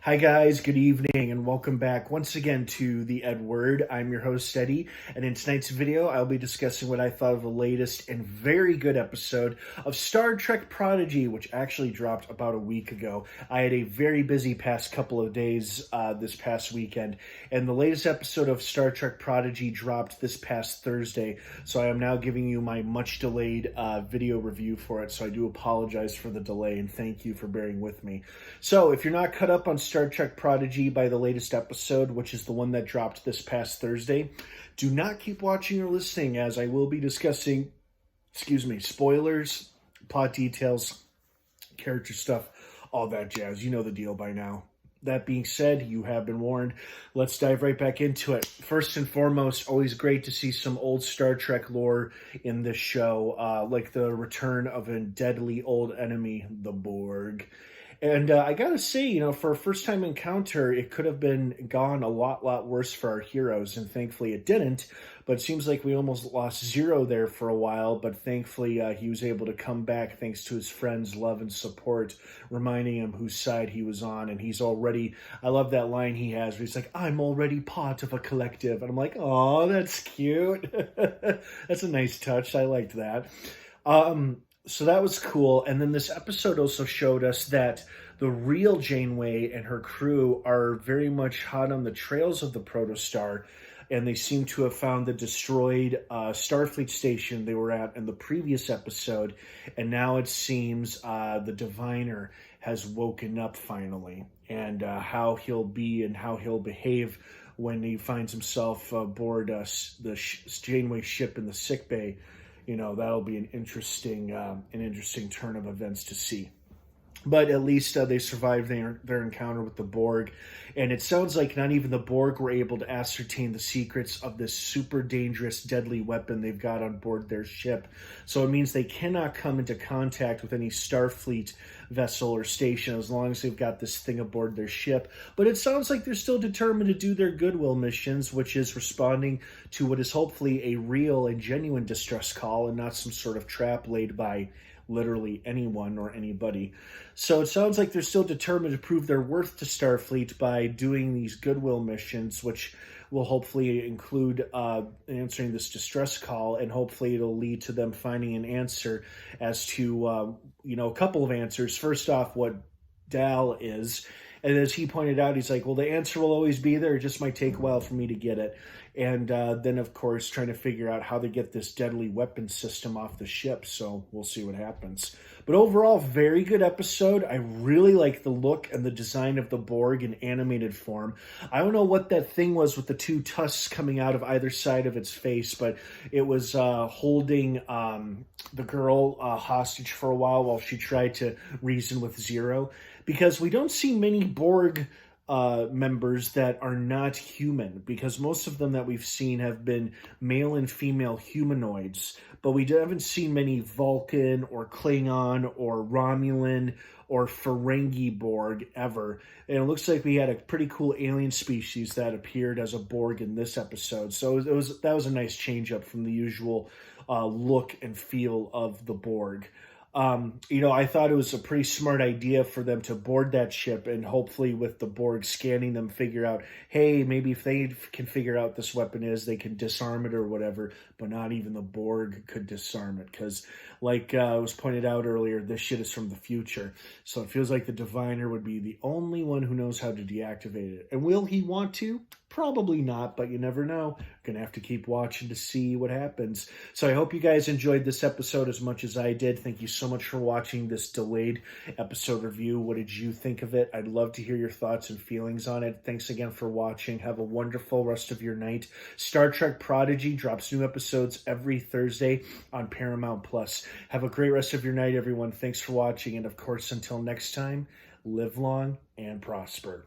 Hi guys, good evening and welcome back once again to the EdWord. I'm your host Eddie, and in tonight's video I'll be discussing what I thought of the latest and very good episode of Star Trek Prodigy, which actually dropped about a week ago. I had a very busy past couple of days this past weekend, and the latest episode of Star Trek Prodigy dropped this past Thursday, so I am now giving you my much delayed video review for it, so I do apologize for the delay and thank you for bearing with me. So if you're not caught up on Star Trek Prodigy by the latest episode, which is the one that dropped this past Thursday, do not keep watching or listening, as I will be discussing, spoilers, plot details, character stuff, all that jazz. You know the deal by now. That being said, you have been warned. Let's dive right back into it. First and foremost, always great to see some old Star Trek lore in this show, like the return of a deadly old enemy, the Borg. And I gotta say, for a first-time encounter, it could have been gone a lot worse for our heroes, and thankfully it didn't. But it seems like we almost lost Zero there for a while, but thankfully he was able to come back thanks to his friends' love and support, reminding him whose side he was on. And he's already, I love that line he has where he's like, "I'm already part of a collective." And I'm like, oh, that's cute. That's a nice touch. I liked that. So that was cool. And then this episode also showed us that the real Janeway and her crew are very much hot on the trails of the protostar, and they seem to have found the destroyed Starfleet station they were at in the previous episode, and now it seems the Diviner has woken up finally, and how he'll be and how he'll behave when he finds himself aboard the Janeway ship in the sickbay. That'll be an interesting turn of events to see. But at least they survived their encounter with the Borg. And it sounds like not even the Borg were able to ascertain the secrets of this super dangerous, deadly weapon they've got on board their ship. So it means they cannot come into contact with any Starfleet vessel or station as long as they've got this thing aboard their ship. But it sounds like they're still determined to do their goodwill missions, which is responding to what is hopefully a real and genuine distress call and not some sort of trap laid by literally anyone or anybody. So it sounds like they're still determined to prove their worth to Starfleet by doing these goodwill missions, which will hopefully include answering this distress call, and hopefully it'll lead to them finding an answer as to, a couple of answers. First off, what Dal is. And as he pointed out, he's like, well, the answer will always be there. It just might take a while for me to get it. And then, of course, trying to figure out how to get this deadly weapon system off the ship. So we'll see what happens. But overall, very good episode. I really like the look and the design of the Borg in animated form. I don't know what that thing was with the two tusks coming out of either side of its face, but it was holding the girl hostage for a while she tried to reason with Zero. Because we don't see many Borg members that are not human, because most of them that we've seen have been male and female humanoids, but we haven't seen many Vulcan or Klingon or Romulan or Ferengi Borg ever. And it looks like we had a pretty cool alien species that appeared as a Borg in this episode. So that was a nice change up from the usual look and feel of the Borg. I thought it was a pretty smart idea for them to board that ship, and hopefully with the Borg scanning them, figure out, hey, maybe if they can figure out this weapon is, they can disarm it or whatever, but not even the Borg could disarm it, because like was pointed out earlier, this shit is from the future. So it feels like the Diviner would be the only one who knows how to deactivate it. And will he want to? Probably not, but you never know. Gonna have to keep watching to see what happens. So I hope you guys enjoyed this episode as much as I did. Thank you so much for watching this delayed episode review. What did you think of it? I'd love to hear your thoughts and feelings on it. Thanks again for watching. Have a wonderful rest of your night. Star Trek Prodigy drops new episodes every Thursday on Paramount Plus. Have a great rest of your night, everyone. Thanks for watching. And of course, until next time, live long and prosper.